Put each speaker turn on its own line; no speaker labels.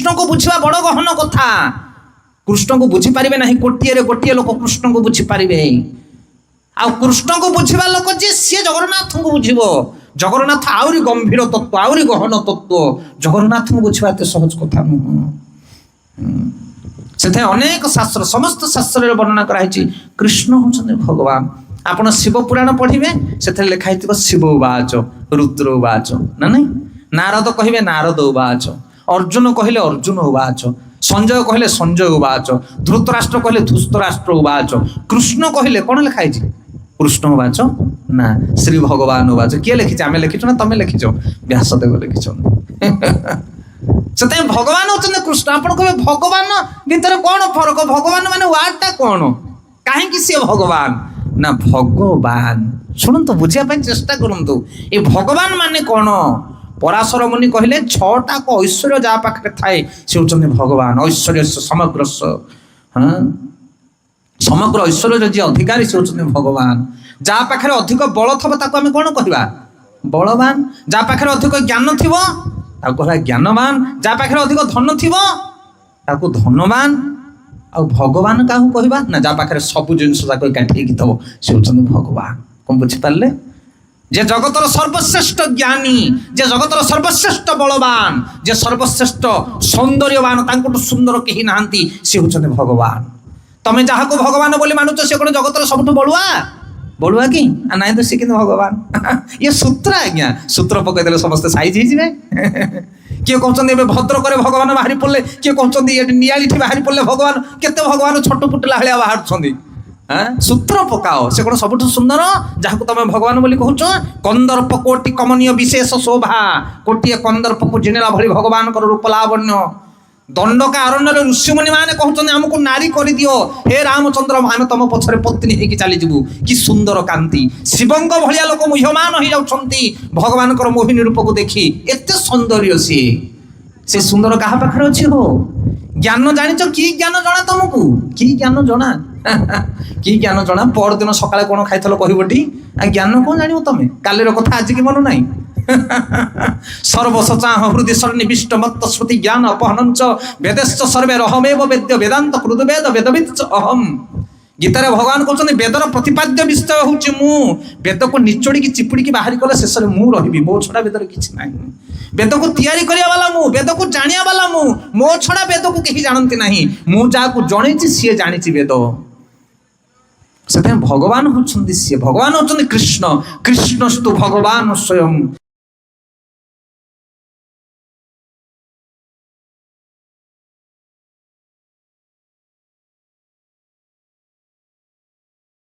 कृष्ण को बुझा बड़ गहन कथा। कृष्ण को बुझी पारे ना गोटे गोटे लोक कृष्ण को बुझी पारे। आ कृष्ण को बुझा लोक जे सी जगन्नाथ को बुझ जगन्नाथ आहरी गंभीर तत्व आहरी गहन तत्व जगन्नाथ को बुझा एत सहज कथा नुह। से अनेक शास्त्र समस्त शास्त्र वर्णना कराई कृष्ण होचंदी भगवान। आपण शिव पुराण पढ़िबे से लिखाई शिव उवाच रुद्र उवाच ना नहीं। नारद कहे नारद उवाच, अर्जुन कहले अर्जुन उवाच, संजय कहले संजय उवाच, धृतराष्ट्र कहले धृतराष्ट्र उवाच, कृष्ण कहले कौन लिखाई कृष्ण उवाच ना श्री भगवान उवाच। किए लिखी आम लिखिच ना तुम लिखिच व्यासदेव लिखिच। से भगवान होते कृष्ण। आप कहे भगवान भितर कौन फरक? भगवान माने वार्डटा कौन? कहीं सी भगवान ना भगवान शुणु बुझापी चेष्टा करूँ। ये भगवान माने कौन? पराशर मुनि कहले 6टा ऐश्वर्य जहाँ पाखे थाए से होते भगवान। ऐश्वर्य समग्र समग्र ऐश्वर्य जी अधिकारी से होते भगवान। जहाँ पाखे अधिक बल थब ताको आम कौन कहवा? बलवान। जहाँ पाखे अधिक ज्ञान थी कहवा ज्ञानवान। जहाँ पाखे अधिक धन थी धनवान। आ भगवान क्या कहवा ना जहाँ पाखे सब जिनस काठी थब से होते भगवान। कौन बुझीपारे? जे जगतर सर्वश्रेष्ठ ज्ञानी, जे जगतर सर्वश्रेष्ठ बलवान, जे सर्वश्रेष्ठ सौंदर्यवान तांको सुंदर कहीं नहांती से होते भगवान। तमें जहाँ को भगवान बोली मानुच से कौन जगतर सबुठ बड़ुआ बड़ुआ कि ना तो सी भगवान। ये सूत्र आज्ञा सूत्र पकईदे समस्ते साइज हो किए कहते भद्रक भगवान बाहरी पड़े, किए कहते ये नियाली बाहरी पड़े भगवान केते भगवान छोट पुटला भाया बाहर। सूत्र पकाओ से कौन सबुठ सुंदर जहाँ तुम भगवान बोली कहूच। कंदर्प कोटि कमनीय विशेष शोभा कोटिए कंदर्प को जिनेला भली भगवान रूप लावण्य। दंडका अरण्य ऋषिमुनि माने कहते आमको नारी कर दियो हे रामचंद्र आम तुम पछरे पत्नी होगी चली जीवु। कि सुंदर कांति शिवंग भलिया लोक मुह्यमान हो जाउछंती भगवान मोहिनी रूप को देखी। एते सौंदर्य से सुंदर क्या पाखे अच्छी हो? ज्ञान जानिच कि ज्ञान जना तुमको? कि ज्ञान जना कि ज्ञान जना? परदिन सकाଳେ कौन खाइल कहबटी ज्ञान कौन जान तुम? कालीर कथा आज की मन नाई। सर्वसचा हृदय सन्निविष्ट मत्त श्रुति ज्ञान अपहनं वेदश्च सर्वे अहमेव वेद्य वेदांत कृतवेद वेदविद अहम। गीतारे भगवान कहते वेदर प्रतिपाद्य विषय हूँ मु। वेद को निचोड़ी चिपुड़ी बाहरी कले शेष में मु रही। मो छड़ा वेदर किसी ना। वेद को तैयारी करिया वाला मु, वेद को जानिया वाला मु। मो छड़ा वेद को कहीं जानती ना। मु जहाँ जणी सी जानी वेद। से भगवान होती सी भगवान होती कृष्ण। कृष्णस्तु भगवान स्वयं।